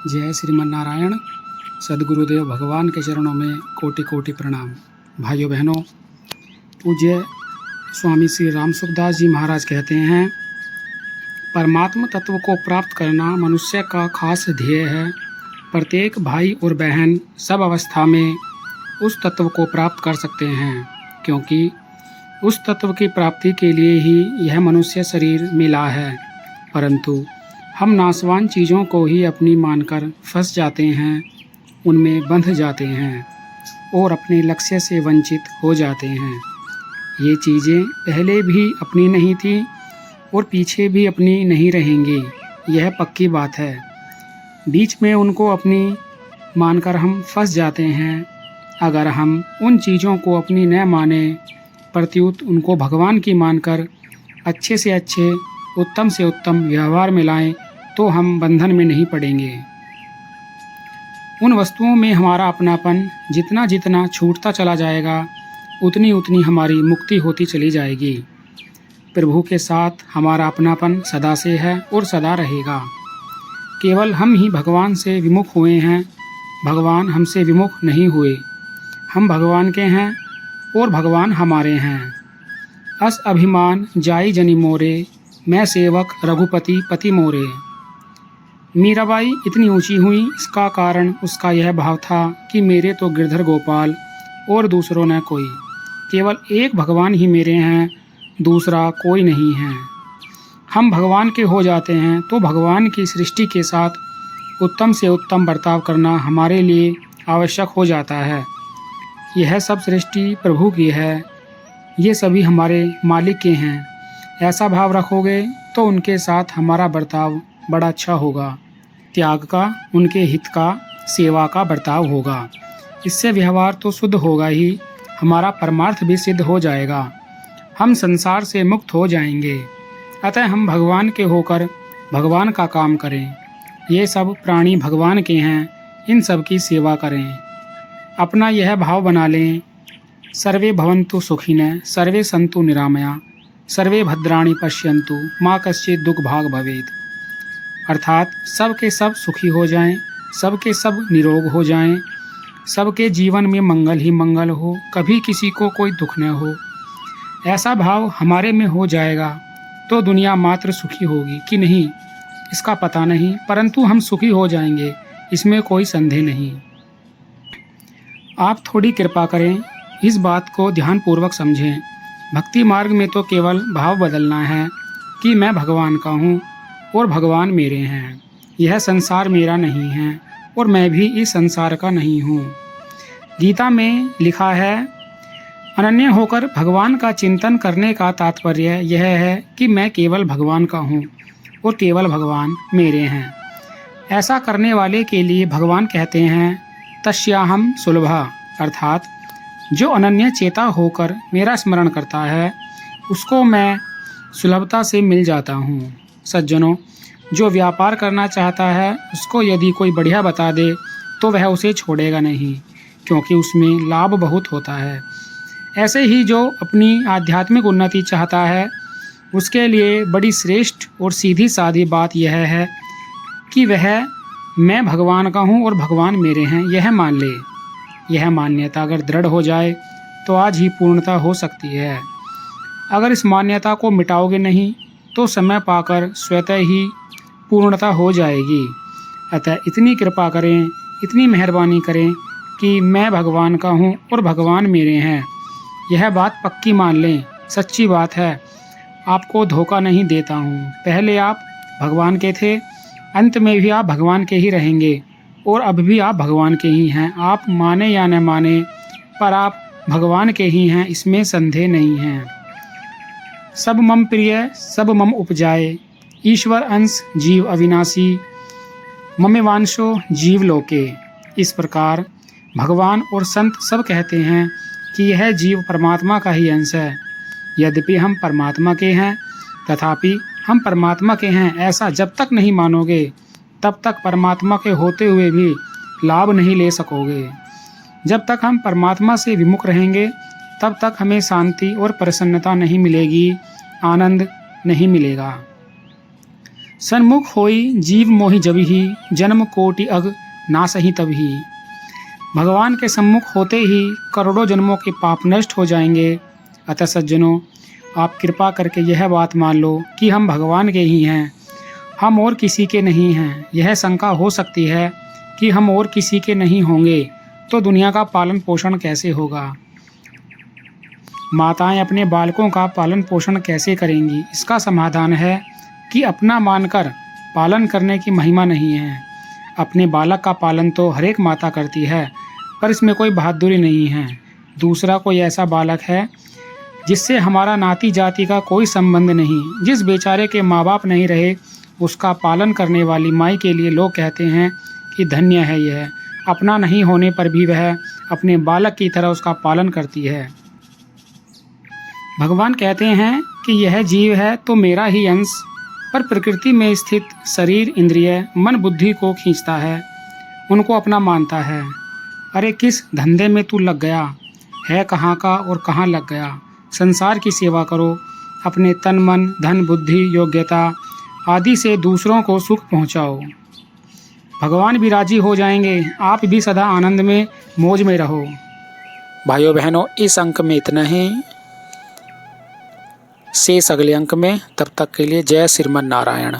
जय श्रीमन नारायण। सद्गुरुदेव भगवान के चरणों में कोटि कोटि प्रणाम। भाइयों बहनों, पूज्य स्वामी श्री राम सुखदास जी महाराज कहते हैं, परमात्मा तत्व को प्राप्त करना मनुष्य का खास ध्येय है। प्रत्येक भाई और बहन सब अवस्था में उस तत्व को प्राप्त कर सकते हैं, क्योंकि उस तत्व की प्राप्ति के लिए ही यह मनुष्य शरीर मिला है। परंतु हम नाशवान चीज़ों को ही अपनी मानकर फंस जाते हैं, उनमें बंध जाते हैं और अपने लक्ष्य से वंचित हो जाते हैं। ये चीज़ें पहले भी अपनी नहीं थी और पीछे भी अपनी नहीं रहेंगी, यह पक्की बात है। बीच में उनको अपनी मानकर हम फंस जाते हैं। अगर हम उन चीज़ों को अपनी न माने, प्रत्युत उनको भगवान की मानकर अच्छे से अच्छे, उत्तम से उत्तम व्यवहार में लाएं, तो हम बंधन में नहीं पड़ेंगे। उन वस्तुओं में हमारा अपनापन जितना जितना छूटता चला जाएगा, उतनी उतनी हमारी मुक्ति होती चली जाएगी। प्रभु के साथ हमारा अपनापन सदा से है और सदा रहेगा। केवल हम ही भगवान से विमुख हुए हैं, भगवान हमसे विमुख नहीं हुए। हम भगवान के हैं और भगवान हमारे हैं। अस अभिमान जाई जनि मोरे, मैं सेवक रघुपति पति मोरे। मीराबाई इतनी ऊंची हुई, इसका कारण उसका यह भाव था कि मेरे तो गिरधर गोपाल और दूसरों न कोई, केवल एक भगवान ही मेरे हैं, दूसरा कोई नहीं है। हम भगवान के हो जाते हैं तो भगवान की सृष्टि के साथ उत्तम से उत्तम बर्ताव करना हमारे लिए आवश्यक हो जाता है। यह सब सृष्टि प्रभु की है, ये सभी हमारे मालिक के हैं। ऐसा भाव रखोगे तो उनके साथ हमारा बर्ताव बड़ा अच्छा होगा। त्याग का, उनके हित का, सेवा का बर्ताव होगा। इससे व्यवहार तो शुद्ध होगा ही, हमारा परमार्थ भी सिद्ध हो जाएगा। हम संसार से मुक्त हो जाएंगे। अतः हम भगवान के होकर भगवान का काम करें। ये सब प्राणी भगवान के हैं, इन सब की सेवा करें। अपना यह भाव बना लें, सर्वे भवन्तु सुखिनः, सर्वे सन्तु निरामया, सर्वे भद्राणि पश्यन्तु, माँ कश्चित् दुख भाग भवेत्। अर्थात सब के सब सुखी हो जाएं, सब के सब निरोग हो जाएं, सबके जीवन में मंगल ही मंगल हो, कभी किसी को कोई दुख न हो। ऐसा भाव हमारे में हो जाएगा तो दुनिया मात्र सुखी होगी कि नहीं, इसका पता नहीं, परंतु हम सुखी हो जाएंगे, इसमें कोई संदेह नहीं। आप थोड़ी कृपा करें, इस बात को ध्यानपूर्वक समझें। भक्ति मार्ग में तो केवल भाव बदलना है कि मैं भगवान का हूँ और भगवान मेरे हैं। यह संसार मेरा नहीं है और मैं भी इस संसार का नहीं हूँ। गीता में लिखा है, अनन्य होकर भगवान का चिंतन करने का तात्पर्य यह है कि मैं केवल भगवान का हूँ और केवल भगवान मेरे हैं। ऐसा करने वाले के लिए भगवान कहते हैं, तस्याहम सुलभा, अर्थात जो अनन्य चेता होकर मेरा स्मरण करता है, उसको मैं सुलभता से मिल जाता हूँ। सज्जनों, जो व्यापार करना चाहता है, उसको यदि कोई बढ़िया बता दे तो वह उसे छोड़ेगा नहीं, क्योंकि उसमें लाभ बहुत होता है। ऐसे ही जो अपनी आध्यात्मिक उन्नति चाहता है, उसके लिए बड़ी श्रेष्ठ और सीधी सादी बात यह है कि वह मैं भगवान का हूँ और भगवान मेरे हैं, यह मान ले। यह मान्यता अगर दृढ़ हो जाए तो आज ही पूर्णता हो सकती है। अगर इस मान्यता को मिटाओगे नहीं तो समय पाकर स्वतः ही पूर्णता हो जाएगी। अतः इतनी कृपा करें, इतनी मेहरबानी करें कि मैं भगवान का हूँ और भगवान मेरे हैं। यह बात पक्की मान लें, सच्ची बात है। आपको धोखा नहीं देता हूँ। पहले आप भगवान के थे, अंत में भी आप भगवान के ही रहेंगे और अब भी आप भगवान के ही हैं। आप माने या न माने, पर आप भगवान के ही हैं, इसमें संदेह नहीं है। सब मम प्रिय सब मम उपजाए, ईश्वर अंश जीव अविनाशी, ममेवांशो जीव लोके। इस प्रकार भगवान और संत सब कहते हैं कि यह जीव परमात्मा का ही अंश है। यद्यपि हम परमात्मा के हैं, तथापि हम परमात्मा के हैं ऐसा जब तक नहीं मानोगे, तब तक परमात्मा के होते हुए भी लाभ नहीं ले सकोगे। जब तक हम परमात्मा से विमुख रहेंगे, तब तक हमें शांति और प्रसन्नता नहीं मिलेगी, आनंद नहीं मिलेगा। सन्मुख होई जीव मोहि जबहि, जन्म कोटि अग नासहि तबहि। भगवान के सम्मुख होते ही करोड़ों जन्मों के पाप नष्ट हो जाएंगे। अतः सज्जनों, आप कृपा करके यह बात मान लो कि हम भगवान के ही हैं, हम और किसी के नहीं हैं। यह शंका हो सकती है कि हम और किसी के नहीं होंगे तो दुनिया का पालन पोषण कैसे होगा, माताएं अपने बालकों का पालन पोषण कैसे करेंगी। इसका समाधान है कि अपना मानकर पालन करने की महिमा नहीं है। अपने बालक का पालन तो हर एक माता करती है, पर इसमें कोई बहादुरी नहीं है। दूसरा कोई ऐसा बालक है जिससे हमारा नाती जाति का कोई संबंध नहीं, जिस बेचारे के माँ बाप नहीं रहे, उसका पालन करने वाली माई के लिए लोग कहते हैं कि धन्य है यह, अपना नहीं होने पर भी वह अपने बालक की तरह उसका पालन करती है। भगवान कहते हैं कि यह जीव है तो मेरा ही अंश, पर प्रकृति में स्थित शरीर, इंद्रिय, मन, बुद्धि को खींचता है, उनको अपना मानता है। अरे किस धंधे में तू लग गया है, कहाँ का और कहाँ लग गया। संसार की सेवा करो, अपने तन, मन, धन, बुद्धि, योग्यता आदि से दूसरों को सुख पहुँचाओ। भगवान भी राजी हो जाएंगे, आप भी सदा आनंद में, मौज में रहो। भाइयों बहनों, इस अंक में इतना ही, शेष अगले अंक में। तब तक के लिए जय श्रीमन नारायण।